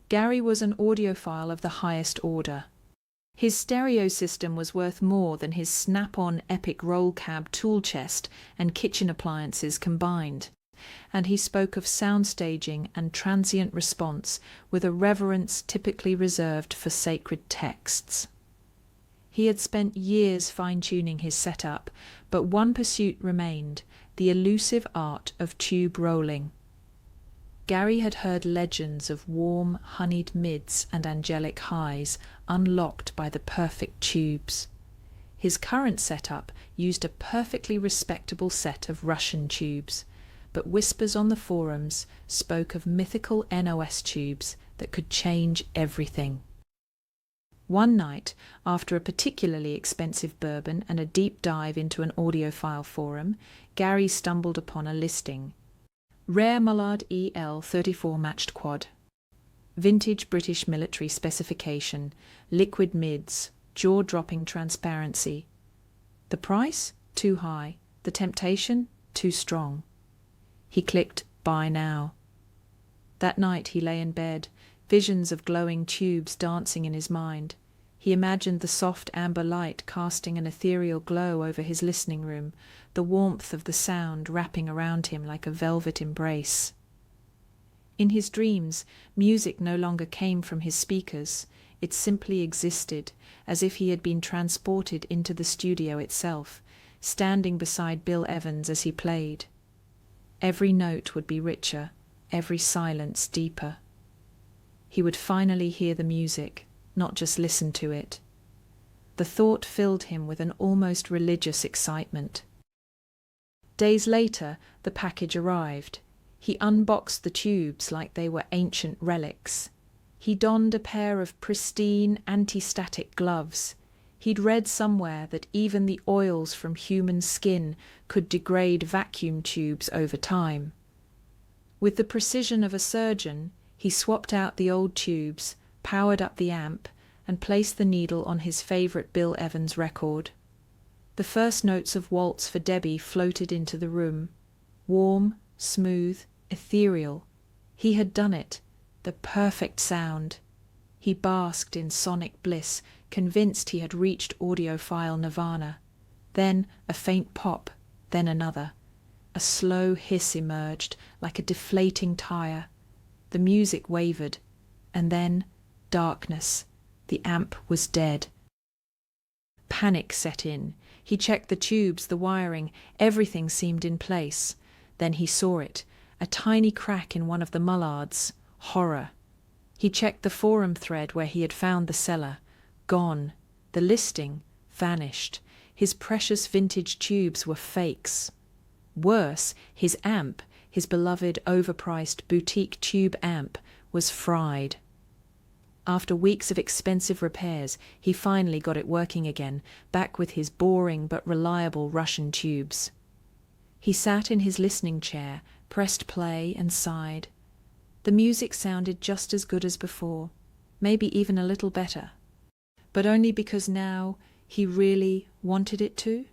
Gary was an audiophile of the highest order. His stereo system was worth more than his snap-on epic roll cab tool chest and kitchen appliances combined, and he spoke of soundstaging and transient response with a reverence typically reserved for sacred texts. He had spent years fine-tuning his setup, but one pursuit remained, the elusive art of tube rolling. Gary had heard legends of warm, honeyed mids and angelic highs unlocked by the perfect tubes. His current setup used a perfectly respectable set of Russian tubes, but whispers on the forums spoke of mythical NOS tubes that could change everything. One night, after a particularly expensive bourbon and a deep dive into an audiophile forum, Gary stumbled upon a listing. Rare Mullard EL 34 matched quad. Vintage British military specification, liquid mids, jaw-dropping transparency. The price? Too high. The temptation? Too strong. He clicked buy now. That night he lay in bed, visions of glowing tubes dancing in his mind. He imagined the soft amber light casting an ethereal glow over his listening room, the warmth of the sound wrapping around him like a velvet embrace. In his dreams, music no longer came from his speakers. It simply existed, as if he had been transported into the studio itself, standing beside Bill Evans as he played. Every note would be richer, every silence deeper. He would finally hear the music, not just listen to it. The thought filled him with an almost religious excitement. Days later, the package arrived. He unboxed the tubes like they were ancient relics. He donned a pair of pristine, anti-static gloves. He'd read somewhere that even the oils from human skin could degrade vacuum tubes over time. With the precision of a surgeon, he swapped out the old tubes, powered up the amp, and placed the needle on his favourite Bill Evans record. The first notes of Waltz for Debbie floated into the room. Warm, smooth, ethereal. He had done it. The perfect sound. He basked in sonic bliss, convinced he had reached audiophile nirvana. Then a faint pop, then another. A slow hiss emerged, like a deflating tire. The music wavered, and then darkness. The amp was dead. Panic set in. He checked the tubes, the wiring, everything seemed in place. Then he saw it, a tiny crack in one of the mullards. Horror. He checked the forum thread where he had found the seller. Gone. The listing vanished. His precious vintage tubes were fakes. Worse, his amp, his beloved overpriced boutique tube amp, was fried. After weeks of expensive repairs, he finally got it working again, back with his boring but reliable Russian tubes. He sat in his listening chair, pressed play and sighed. The music sounded just as good as before, maybe even a little better, but only because now he really wanted it to.